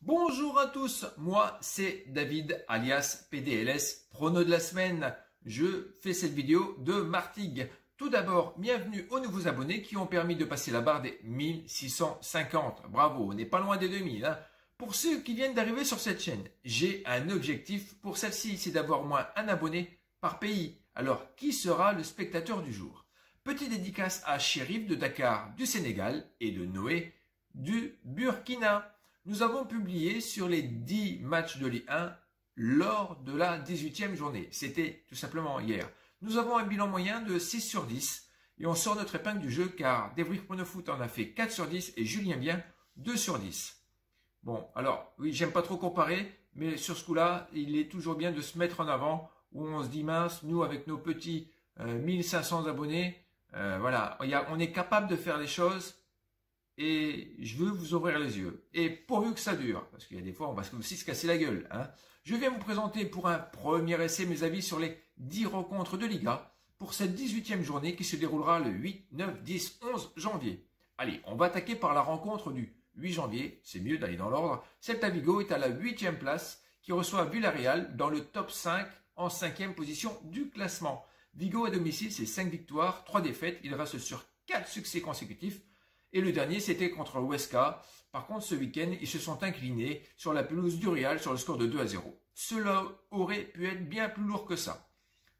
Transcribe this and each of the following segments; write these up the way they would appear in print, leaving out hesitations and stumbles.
Bonjour à tous, moi c'est David alias PDLS, prono de la semaine. Je fais cette vidéo de Martigues. Tout d'abord, bienvenue aux nouveaux abonnés qui ont permis de passer la barre des 1650. Bravo, on n'est pas loin des 2000. Hein. Pour ceux qui viennent d'arriver sur cette chaîne, j'ai un objectif pour celle-ci, c'est d'avoir au moins un abonné par pays. Alors, qui sera le spectateur du jour? Petite dédicace à Chérif de Dakar du Sénégal et de Noé du Burkina. Nous avons publié sur les 10 matchs de Ligue 1 lors de la 18e journée. C'était tout simplement hier. Nous avons un bilan moyen de 6 sur 10 et on sort notre épingle du jeu car Devric Pronofoot en a fait 4 sur 10 et Julien Bien 2 sur 10. Bon, alors, oui, j'aime pas trop comparer, mais sur ce coup-là, il est toujours bien de se mettre en avant où on se dit mince, nous avec nos petits 1500 abonnés, voilà, on est capable de faire les choses. Et je veux vous ouvrir les yeux. Et pourvu que ça dure, parce qu'il y a des fois, on va aussi se casser la gueule. Hein. Je viens vous présenter pour un premier essai mes avis sur les 10 rencontres de Liga pour cette 18e journée qui se déroulera le 8, 9, 10, 11 janvier. Allez, on va attaquer par la rencontre du 8 janvier. C'est mieux d'aller dans l'ordre. Celta Vigo est à la 8e place qui reçoit Villarreal dans le top 5 en 5e position du classement. Vigo à domicile, c'est 5 victoires, 3 défaites. Il reste sur 4 succès consécutifs. Et le dernier, c'était contre Huesca. Par contre, ce week-end, ils se sont inclinés sur la pelouse du Real sur le score de 2-0. Cela aurait pu être bien plus lourd que ça.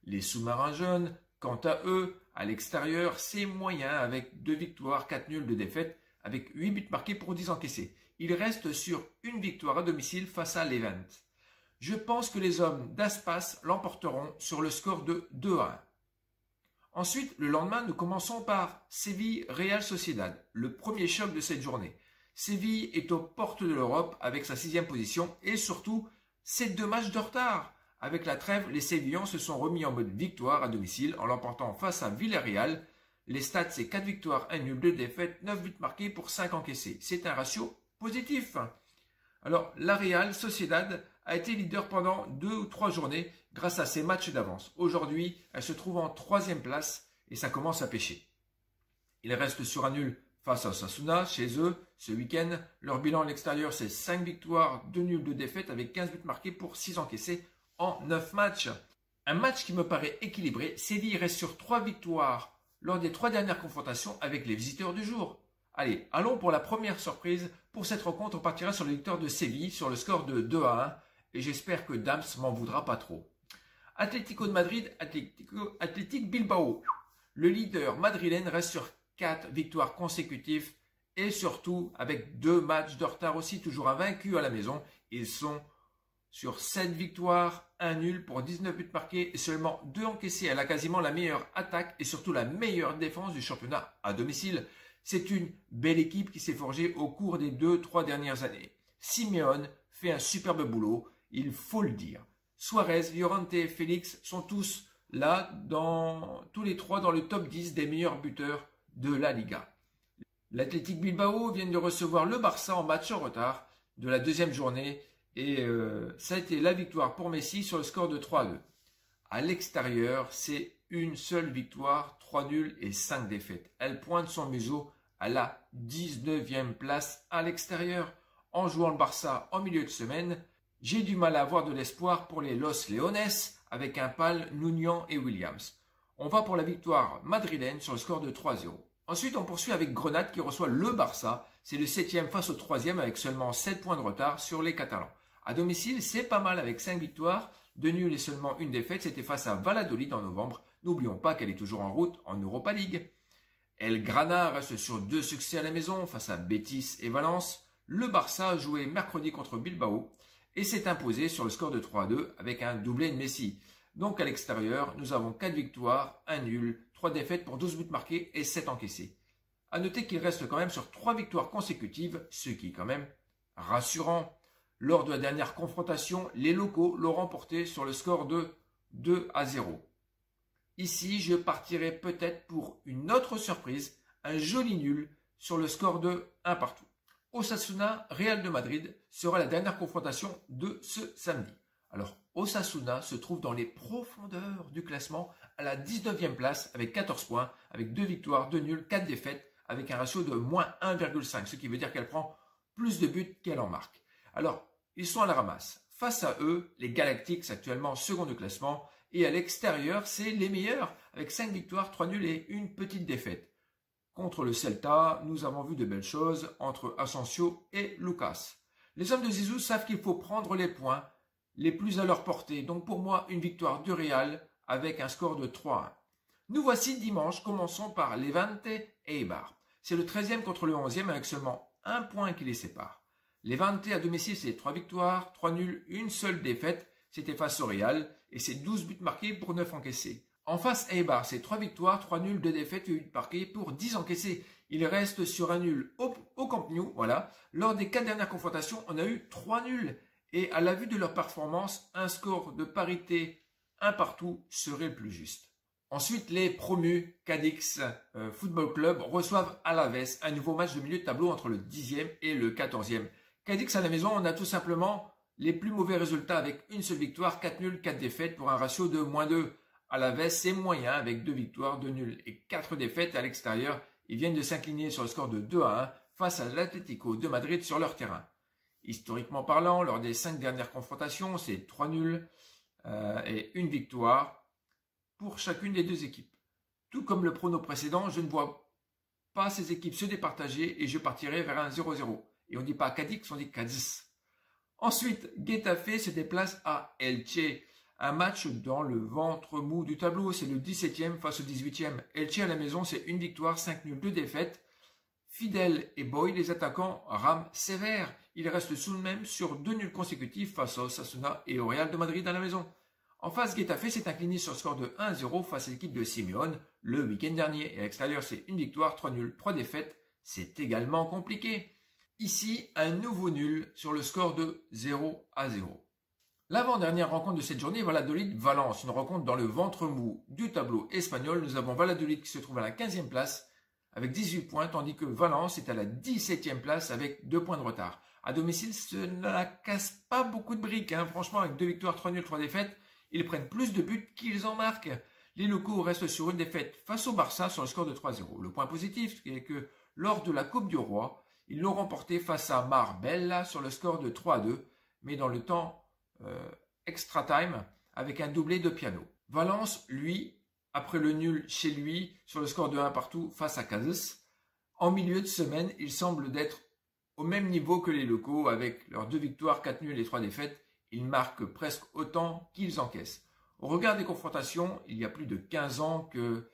Les sous-marins jeunes, quant à eux, à l'extérieur, c'est moyen avec 2 victoires, 4 nuls de défaite, avec 8 buts marqués pour 10 encaissés. Ils restent sur une victoire à domicile face à Levante. Je pense que les hommes d'Aspas l'emporteront sur le score de 2-1. Ensuite, le lendemain, nous commençons par Séville-Real Sociedad, le premier choc de cette journée. Séville est aux portes de l'Europe avec sa 6e position et surtout, c'est 2 matchs de retard. Avec la trêve, les Sévillans se sont remis en mode victoire à domicile en l'emportant face à Villarreal. Les stats, c'est 4 victoires, 1 nul, 2 défaites, 9 buts marqués pour 5 encaissés. C'est un ratio positif. Alors, la Real Sociedad a été leader pendant 2 ou 3 journées grâce à ses matchs d'avance. Aujourd'hui, elle se trouve en 3e place et ça commence à pêcher. Ils restent sur un nul face à Osasuna, chez eux, ce week-end. Leur bilan à l'extérieur, c'est 5 victoires, 2 nuls, 2 défaites avec 15 buts marqués pour 6 encaissés en 9 matchs. Un match qui me paraît équilibré. Séville reste sur 3 victoires lors des 3 dernières confrontations avec les visiteurs du jour. Allez, allons pour la première surprise. Pour cette rencontre, on partira sur le victoire de Séville sur le score de 2-1 et j'espère que Dams m'en voudra pas trop. Atlético de Madrid, Athletic Bilbao. Le leader madrilène reste sur 4 victoires consécutives et surtout avec 2 matchs de retard aussi, toujours invaincus à la maison. Ils sont sur 7 victoires, 1 nul pour 19 buts marqués et seulement 2 encaissés. Elle a quasiment la meilleure attaque et surtout la meilleure défense du championnat à domicile. C'est une belle équipe qui s'est forgée au cours des 2-3 dernières années. Simeone fait un superbe boulot, il faut le dire. Suarez, Llorente et Félix sont tous là, tous les 3 dans le top 10 des meilleurs buteurs de la Liga. L'Athletic Bilbao vient de recevoir le Barça en match en retard de la 2e journée et ça a été la victoire pour Messi sur le score de 3-2. À l'extérieur, c'est une seule victoire, 3 nuls et 5 défaites. Elle pointe son museau à la 19e place à l'extérieur. En jouant le Barça en milieu de semaine, j'ai du mal à avoir de l'espoir pour les Los Leones avec un pal, Nunez et Williams. On va pour la victoire madrilène sur le score de 3-0. Ensuite, on poursuit avec Grenade qui reçoit le Barça. C'est le 7e face au 3e avec seulement 7 points de retard sur les Catalans. À domicile, c'est pas mal avec 5 victoires, 2 nuls et seulement une défaite. C'était face à Valladolid en novembre. N'oublions pas qu'elle est toujours en route en Europa League. El Grana reste sur 2 succès à la maison face à Betis et Valence. Le Barça a joué mercredi contre Bilbao et s'est imposé sur le score de 3-2 avec un doublé de Messi. Donc à l'extérieur, nous avons 4 victoires, 1 nul, 3 défaites pour 12 buts marqués et 7 encaissés. À noter qu'il reste quand même sur 3 victoires consécutives, ce qui est quand même rassurant. Lors de la dernière confrontation, les locaux l'ont remporté sur le score de 2-0. Ici, je partirai peut-être pour une autre surprise, un joli nul sur le score de 1 partout. Osasuna, Real de Madrid sera la dernière confrontation de ce samedi. Alors, Osasuna se trouve dans les profondeurs du classement à la 19e place avec 14 points, avec 2 victoires, 2 nuls, 4 défaites, avec un ratio de moins 1,5, ce qui veut dire qu'elle prend plus de buts qu'elle en marque. Alors, ils sont à la ramasse. Face à eux, les Galactics actuellement second de classement. Et à l'extérieur, c'est les meilleurs avec 5 victoires, 3 nuls et une petite défaite. Contre le Celta, nous avons vu de belles choses entre Asensio et Lucas. Les hommes de Zizou savent qu'il faut prendre les points les plus à leur portée. Donc pour moi, une victoire du Real avec un score de 3-1. Nous voici dimanche, commençons par Levante et Eibar. C'est le 13e contre le 11e avec seulement un point qui les sépare. Levante à domicile, c'est 3 victoires, 3 nuls, une seule défaite. C'était face au Real et c'est 12 buts marqués pour 9 encaissés. En face, Eibar, c'est 3 victoires, 3 nuls, 2 défaites et 8 marqués pour 10 encaissés. Il reste sur un nul au Camp Nou, voilà. Lors des 4 dernières confrontations, on a eu 3 nuls. Et à la vue de leur performance, un score de parité, un partout, serait le plus juste. Ensuite, les promus Cadix Football Club reçoivent Alaves, un nouveau match de milieu de tableau entre le 10e et le 14e. Cadix à la maison, on a tout simplement les plus mauvais résultats avec une seule victoire, 4 nuls, 4 défaites pour un ratio de -2. Alaves, c'est moyen avec 2 victoires, 2 nuls et 4 défaites à l'extérieur. Ils viennent de s'incliner sur le score de 2-1 face à l'Atlético de Madrid sur leur terrain. Historiquement parlant, lors des 5 dernières confrontations, c'est 3 nuls et une victoire pour chacune des deux équipes. Tout comme le prono précédent, je ne vois pas ces équipes se départager et je partirai vers un 0-0. Et on ne dit pas Cadix, on dit Cadiz. Ensuite, Getafe se déplace à Elche. Un match dans le ventre mou du tableau, c'est le 17e face au 18e. Elche à la maison, c'est une victoire, 5 nuls, 2 défaites. Fidel et Boy, les attaquants, rament sévère. Ils restent sous le même sur 2 nuls consécutifs face au Osasuna et au Real de Madrid à la maison. En face, Getafe s'est incliné sur le score de 1-0 face à l'équipe de Simeone le week-end dernier. Et à l'extérieur, c'est une victoire, 3 nuls, 3 défaites. C'est également compliqué. Ici, un nouveau nul sur le score de 0-0. L'avant-dernière rencontre de cette journée, Valladolid-Valence, une rencontre dans le ventre mou du tableau espagnol. Nous avons Valladolid qui se trouve à la 15e place avec 18 points, tandis que Valence est à la 17e place avec 2 points de retard. À domicile, cela casse pas beaucoup de briques, franchement, avec 2 victoires, 3 nuls, 3 défaites, ils prennent plus de buts qu'ils en marquent. Les locaux restent sur une défaite face au Barça sur le score de 3-0. Le point positif est que lors de la Coupe du Roi, ils l'ont remporté face à Marbella sur le score de 3-2, mais dans le temps extra time avec un doublé de Piano. Valence, lui, après le nul chez lui sur le score de 1 partout face à Cadiz, en milieu de semaine, il semble d'être au même niveau que les locaux avec leurs 2 victoires, 4 nuls et 3 défaites. Ils marquent presque autant qu'ils encaissent. Au regard des confrontations, il y a plus de 15 ans que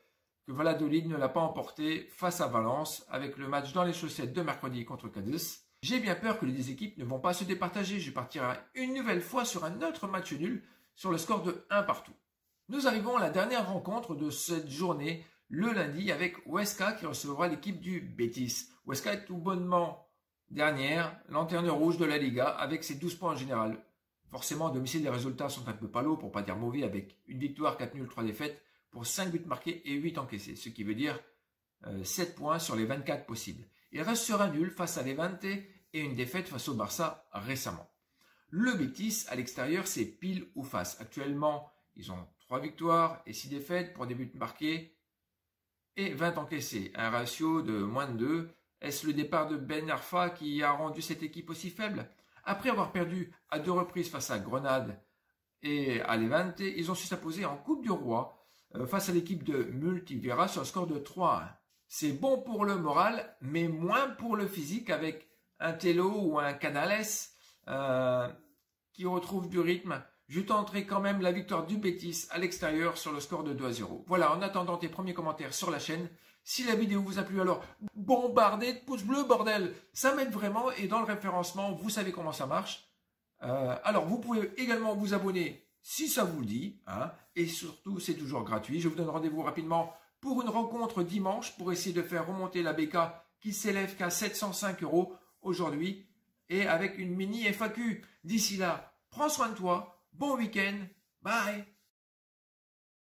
Valladolid ne l'a pas emporté face à Valence avec le match dans les chaussettes de mercredi contre Cadiz. J'ai bien peur que les deux équipes ne vont pas se départager. Je partirai une nouvelle fois sur un autre match nul sur le score de 1 partout. Nous arrivons à la dernière rencontre de cette journée, le lundi, avec Huesca qui recevra l'équipe du Betis. Huesca est tout bonnement dernière, lanterne rouge de la Liga avec ses 12 points en général. Forcément, à domicile, les résultats sont un peu palos, pour pas dire mauvais, avec une victoire, 4 nuls, 3 défaites, pour 5 buts marqués et 8 encaissés, ce qui veut dire 7 points sur les 24 possibles. Il reste sur un nul face à Levante et une défaite face au Barça récemment. Le Betis, à l'extérieur, c'est pile ou face. Actuellement, ils ont 3 victoires et 6 défaites pour des buts marqués et 20 encaissés. Un ratio de -2. Est-ce le départ de Ben Arfa qui a rendu cette équipe aussi faible? Après avoir perdu à 2 reprises face à Grenade et à Levante, ils ont su s'imposer en Coupe du Roi face à l'équipe de Multivera sur le score de 3-1. C'est bon pour le moral, mais moins pour le physique avec un Tello ou un Canales qui retrouvent du rythme. Je tenterai quand même la victoire du Betis à l'extérieur sur le score de 2-0. Voilà, en attendant tes premiers commentaires sur la chaîne. Si la vidéo vous a plu, alors bombardez de pouces bleus, bordel. Ça m'aide vraiment et dans le référencement, vous savez comment ça marche. Alors, vous pouvez également vous abonner si ça vous le dit. Et surtout, c'est toujours gratuit. Je vous donne rendez-vous rapidement pour une rencontre dimanche pour essayer de faire remonter la BK qui s'élève qu'à 705 € aujourd'hui et avec une mini FAQ. D'ici là, prends soin de toi. Bon week-end. Bye.